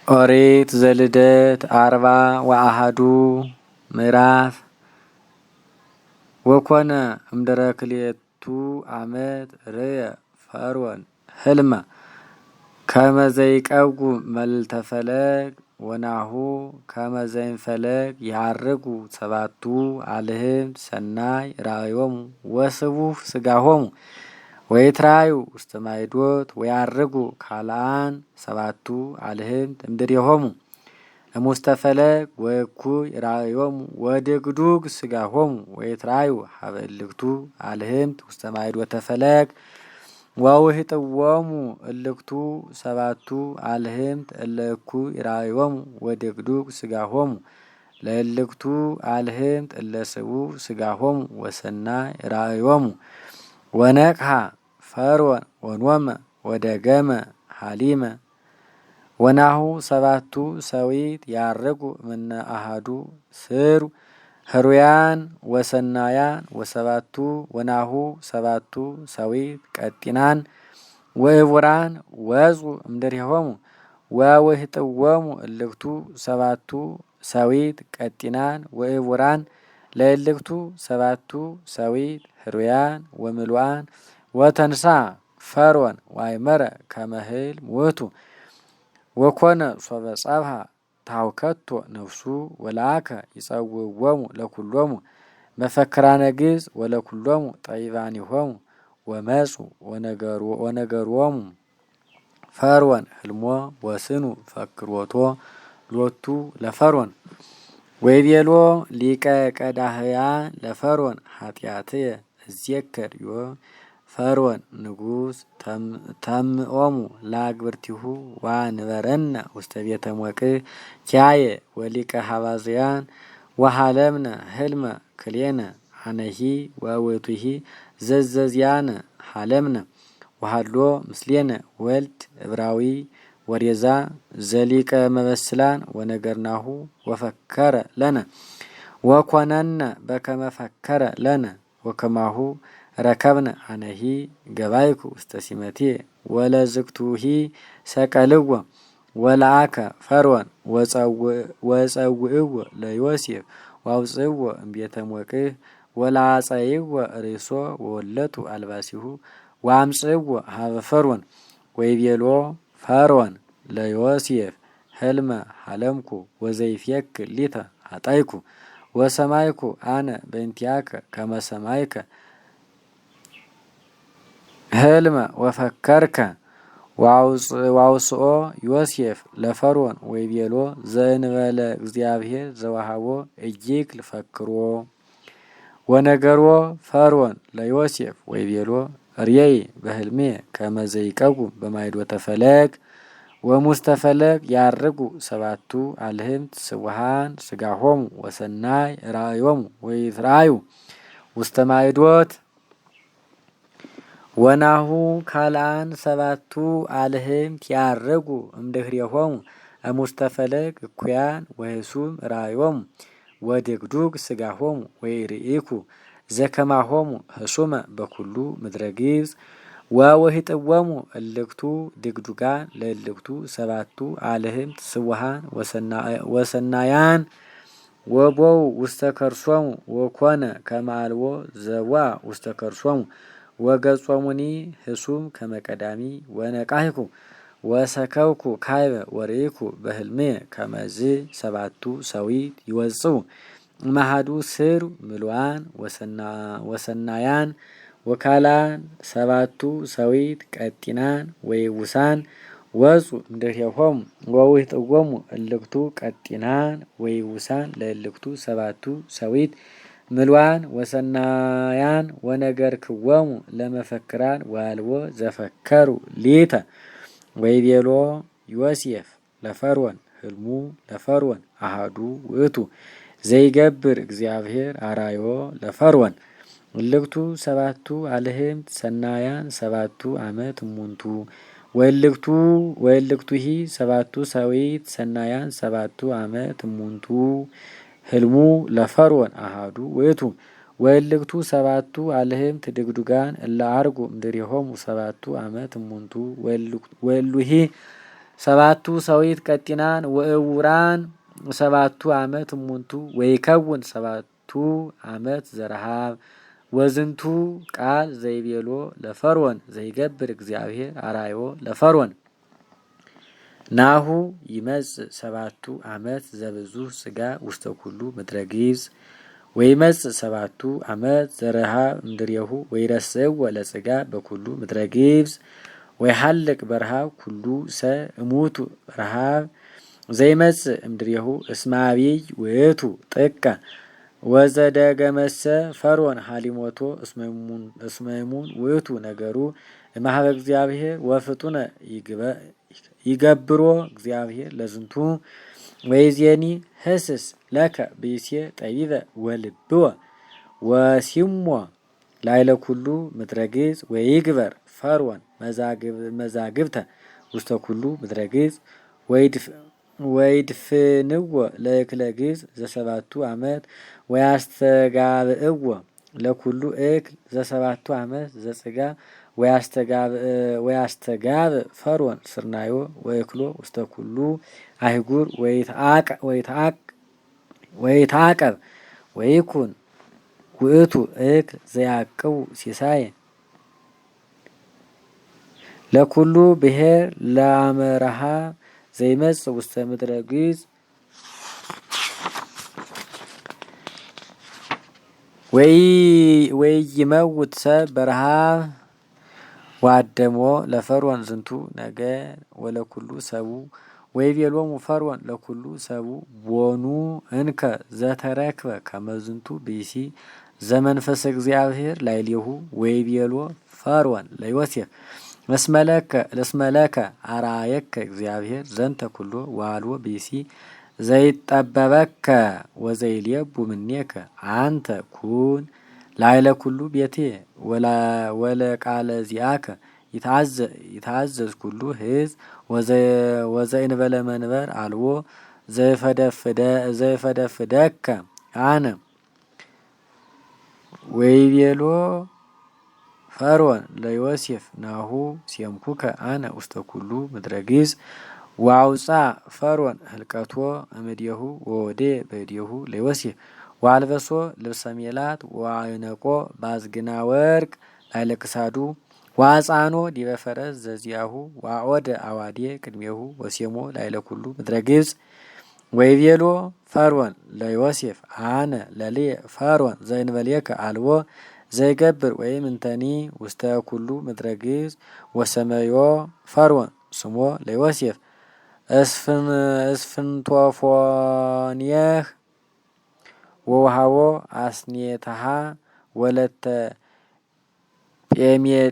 ኦሪት ዘልደት 40 ምዕራፍ ወኮነ እምድረ ክልኤቱ ዓመት ርእየ ፈርዖን ሕልመ ከመ ዘይቀውጉ መልዕልተ ፈለግ ወናሁ ከመ ዘይንፈለግ ይዐርጉ ሰባቱ አልህምት ሰናይ ራእዮሙ ወስቡሕ ሥጋሆሙ ወይትራዩ ውስተ ማይዶት ወያርጉ ካልአን ሰባቱ አልህምት እምድሬሆሙ እሙስተ ፈለግ ወእኩይ ራእዮሙ ወድግዱግ ሥጋሆሙ ወይትራዩ ሀበ እልክቱ አልህምት ውስተ ማይዶተ ፈለግ ወውህጥዎሙ እልክቱ ሰባቱ አልህምት እለ እኩይ ራእዮሙ ወድግዱግ ሥጋሆሙ ለእልክቱ አልህምት እለ ስቡሕ ሥጋሆሙ ወሰናይ ራእዮሙ ወነቅሐ ፈርዖን ወኖመ ወደገመ ሀሊመ ወናሁ ሰባቱ ሰዊት ያርጉ እምነ አሐዱ ስሩ ህሩያን ወሰናያን ወሰባቱ ወናሁ ሰባቱ ሰዊት ቀጢናን ወእቡራን ወፁ እምድሬሆሙ ወውህጥዎሙ እልክቱ ሰባቱ ሰዊት ቀጢናን ወእቡራን ለእልክቱ ሰባቱ ሰዊት ህሩያን ወምሉአን ወተንሳ ፈርዖን ዋይመረ ከመ ሕልም ውእቱ ወኮነ ሶበ ጸብሐ ታውከቶ ነፍሱ ወለአከ ይጸውዕዎሙ ለኩሎሙ መፈክራነ ግዕዝ ወለኩሎሙ ጠቢባኒሆሙ ወመፁ ወነገሮሙ ፈርዖን ሕልሞ ወስኑ ፈክሮቶ ሎቱ ለፈርዖን ወይቤሎ ሊቀ ቀዳህያን ለፈርዖን ኃጢአትየ እዜከር ዮም ፈርዖን ንጉሥ ተምኦሙ ለአግብርቲሁ ወአንበረነ ውስተ ቤተ ሞቅህ ኪያየ ወሊቀ ሀባዝያን ወሀለምነ ሕልመ ክልኤነ አነሂ ወውእቱሂ ዘዘዝያነ ሀለምነ ወሀሎ ምስሌነ ወልድ ዕብራዊ ወሬዛ ዘሊቀ መበስላን ወነገርናሁ ወፈከረ ለነ ወኮነነ በከመ ፈከረ ለነ ወከማሁ ረከብነ አነሂ ገባይኩ ውስተ ሲመትየ ወለዝግቱሂ ሰቀልዎ ወለአከ ፈርዖን ወጸውዕዎ ለዮሴፍ ዋውፅዎ እምቤተ ሞቅህ ወለአጸይዎ ርእሶ ወወለቱ አልባሲሁ ወአምጽእዎ ሀበ ፈርዖን ወይቤሎ ፈርዖን ለዮሴፍ ሕልመ ሀለምኩ ወዘይፌክር ሊተ አጣይኩ ወሰማይኩ አነ በእንቲአከ ከመ ሰማይከ ሕልመ ወፈከርከ ዋውስኦ ዮሴፍ ለፈርዖን ወይቤሎ ዘእንበለ እግዚአብሔር ዘወሃቦ እይክ ልፈክሮ ወነገሮ ፈርዖን ለዮሴፍ ወይቤሎ ርየይ በሕልሜ ከመ ዘይቀውም በማይዶተ ፈለግ ወሙስተ ፈለግ ያርጉ ሰባቱ አልህምት ስቡሐን ሥጋሆሙ ወሰናይ ራእዮሙ ወይትራዩ ውስተ ማይዶት ወናሁ ካልአን ሰባቱ አልህምት ያርጉ እምድኅሬሆሙ እሙስተ ፈለግ እኩያን ወህሱም ራእዮሙ ወድግዱግ ሥጋሆሙ ወይርኢኩ ዘከማሆሙ ህሱመ በኩሉ ምድረ ግብፅ ወውህጥዎሙ እልክቱ ድግዱጋን ለእልክቱ ሰባቱ አልህምት ስቡሐን ወሰናያን ወቦው ውስተ ከርሶሙ ወኮነ ከመ አልቦ ዘቦአ ውስተ ከርሶሙ ወገጾሙኒ ህሱም ከመ ቀዳሚ ወነቃህኩ ወሰከብኩ ካይበ ወርኢኩ በሕልሜ ከመዝ ሰባቱ ሰዊት ይወጽኡ እምአሐዱ ስሩ ምሉአን ወሰናያን ወካልአን ሰባቱ ሰዊት ቀጢናን ወይቡሳን ወፁ እምድሬሆሙ ወውህጥዎሙ እልክቱ ቀጢናን ወይቡሳን ለእልክቱ ሰባቱ ሰዊት ምሉአን ወሰናያን ወነገርክዎሙ ለመፈክራን ወአልቦ ዘፈከሩ ሊተ ወይቤሎ ዮሴፍ ለፈርዖን ሕልሙ ለፈርዖን አሐዱ ውእቱ ዘይገብር እግዚአብሔር አራዮ ለፈርዖን እልክቱ ሰባቱ አልህምት ሰናያን ሰባቱ ዓመት እሙንቱ ወእልክቱሂ ሰባቱ ሰዊት ሰናያን ሰባቱ ዓመት እሙንቱ ሕልሙ ለፈርዖን አሐዱ ውእቱ ወእልክቱ ሰባቱ አልህምት ድግዱጋን እለ አርጉ እምድሬሆሙ ሰባቱ ዓመት እሙንቱ ወእሉሂ ሰባቱ ሰዊት ቀጢናን ወእውራን ሰባቱ ዓመት እሙንቱ ወይከውን ሰባቱ ዓመት ዘረሃብ ወዝንቱ ቃል ዘይቤሎ ለፈርዖን ዘይገብር እግዚአብሔር አራዮ ለፈርዖን ናሁ ይመጽእ ሰባቱ ዓመት ዘብዙ ስጋ ውስተ ኩሉ ምድረ ግብጽ ወይመጽእ ሰባቱ ዓመት ዘረሃብ እምድሬሁ ወይረስዕዎ ለጽጋ በኩሉ ምድረ ግብጽ ወይሃልቅ በረሃብ ኩሉ ሰ እሙቱ ረሃብ ዘይመጽእ እምድሬሁ እስመ አብይ ውእቱ ጥቀ ወዘደገመሰ ፈርዖን ሀሊሞቶ እስመ እሙን ውእቱ ነገሩ እምኀበ እግዚአብሔር ወፍጡነ ይገብሮ እግዚአብሔር ለዝንቱ ወይዜኒ ህስስ ለከ ብእሴ ጠቢበ ወልብወ ወሲሞ ላይለ ኩሉ ምድረ ግብጽ ወይግበር ፈርዖን መዛግብተ ውስተ ኩሉ ምድረ ግብጽ ወይድፍንዎ ለእክለ ግብጽ ዘሰባቱ ዓመት ወያስተጋብእዎ ለኩሉ እክል ዘሰባቱ ዓመት ዘጽጋ ወያስተጋብእ ፈርዖን ስርናዮ ወእክሎ ውስተ ኩሉ አይጉር ወይትዓቀብ ወይኩን ውእቱ እክል ዘያቅቡ ሲሳይ ለኩሉ ብሔር ለአመራሃ ዘይመጽእ ውስተ ምድረ ግብጽ ወይመውት ሰብ በረሃብ ዋደሞ ለፈርዖን ዝንቱ ነገር ወለኩሉ ሰቡ ወይቤሎሙ ፈርዖን ለኩሉ ሰቡ ቦኑ እንከ ዘተረክበ ከመዝንቱ ብእሲ ዘመንፈሰ እግዚአብሔር ላዕሌሁ ወይቤሎ ፈርዖን ለዮሴፍ ለስመለከ አርአየከ እግዚአብሔር ዘንተ ኩሎ ወአልቦ ብእሲ ዘይጠበበከ ወዘይሌቡ ምኔከ አንተ ኩን ላዕለ ኩሉ ቤቴ ወለቃለ ዚአከ ይታዘዝ ኩሉ ሕዝብ ወዘእንበለ መንበር አልቦ ዘይፈደፍደከ አነ ወይቤሎ ፈርዖን ለዮሴፍ ናሁ ሴምኩከ አነ ውስተ ኩሉ ምድረ ግብጽ ወአውፃ ፈርዖን ህልቀቶ እምኔሁ ወወዴ በእዴሁ ለዮሴፍ ወአልበሶ ልብሰ ሜላት ወአዕነቆ ባዝግና ወርቅ ላዕለ ክሳዱ ወአጻኖ ዲበ ፈረስ ዘዚአሁ ወአወደ አዋዴ ቅድሜሁ ወሴሞ ላዕለ ኩሉ ምድረ ግብጽ ወይቤሎ ፈርዖን ለዮሴፍ አነ ለልየ ፈርዖን ዘእንበሌከ አልቦ ዘይገብር ወይም እንተኒ ውስተ ኩሉ ምድረ ግብጽ ወሰመዮ ፈርዖን ስሞ ለዮሴፍ እስፍንቶፎንየህ ወውሃቦ አስኔታሃ ወለተ ጴሜጤፌራ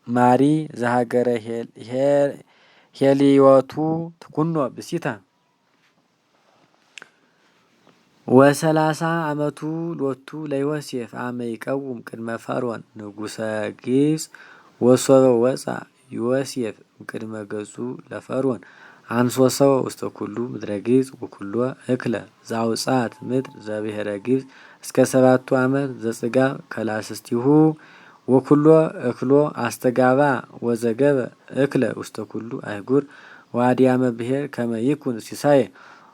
ማሪ ዘሀገረ ሄልዮቱ ትኩኖ ብሲታ ወሰላሳ ዓመቱ ሎቱ ለዮሴፍ አመ ይቀውም ቅድመ ፈርዖን ንጉሰ ግብጽ ወሶበ ወፃ ዮሴፍ ቅድመ ገጹ ለፈርዖን አንሶሰው ውስተ ኩሉ ምድረ ግብጽ ወኩሎ እክለ ዘአውጻት ምድር ዘብሔረ ግብጽ እስከ ሰባቱ ዓመት ዘጽጋብ ከላስስቲሁ ወኩሎ እክሎ አስተጋባ ወዘገበ እክለ ውስተ ኩሉ አይጉር ዋዲያመ ብሔር ከመ ይኩን ሲሳይ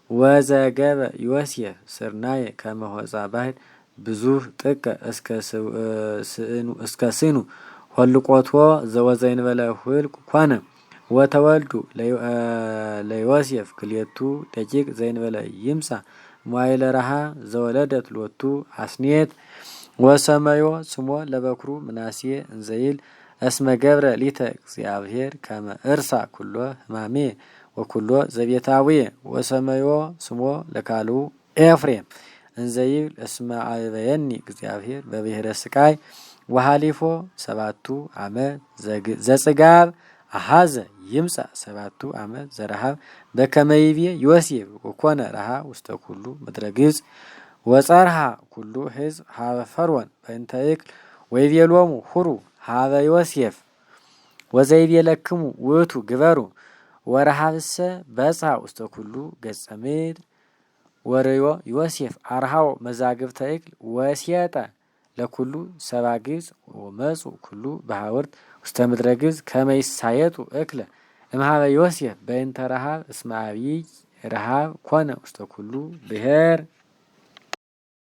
ወዘገበ ዮሴፍ ስርናየ ከመ ሆጻ ባሕር ብዙህ ጥቀ እስከ ስኑ ሆልቆቶ ዘወዘይንበለ ሁልቅ ኮነ ወተወልዱ ለዮሴፍ ክልኤቱ ደቂቅ ዘይንበለ ይምጻ ሞዓይለ ረሃ ዘወለደት ሎቱ አስኔት ወሰመዮ ስሞ ለበኩሩ ምናሴ እንዘይል እስመ ገብረ ሊተ እግዚአብሔር ከመ እርሳ ኩሎ ሕማሜ ወኩሎ ዘቤታዊ ወሰመዮ ስሞ ለካልኡ ኤፍሬም እንዘይብል እስመ አበየኒ እግዚአብሔር በብሔረ ስቃይ ወሃሊፎ ሰባቱ ዓመት ዘጽጋብ አሃዘ ይምጻ ሰባቱ ዓመት ዘረሃብ በከመ ይቤ ዮሴፍ ወኮነ ረሃብ ውስተ ኩሉ ምድረ ግብጽ ወጸርሃ ኩሉ ሕዝብ ሀበ ፈርዖን በእንተ እክል ወይቤሎሙ ሁሩ ሀበ ዮሴፍ ወዘይቤለክሙ ውእቱ ግበሩ ወረሃብሰ በጽሐ ውስተ ኩሉ ገጸ ምድር ወርዮ ዮሴፍ አርሃው መዛግብተ እክል ወሴጠ ለኩሉ ሰባ ግብጽ ወመጹ ኩሉ በሃወርት ውስተ ምድረ ግብጽ ከመ ይሳየጡ እክለ እምኀበ ዮሴፍ በእንተ ረሃብ እስመ አብይ ረሃብ ኮነ ውስተ ኩሉ ብሔር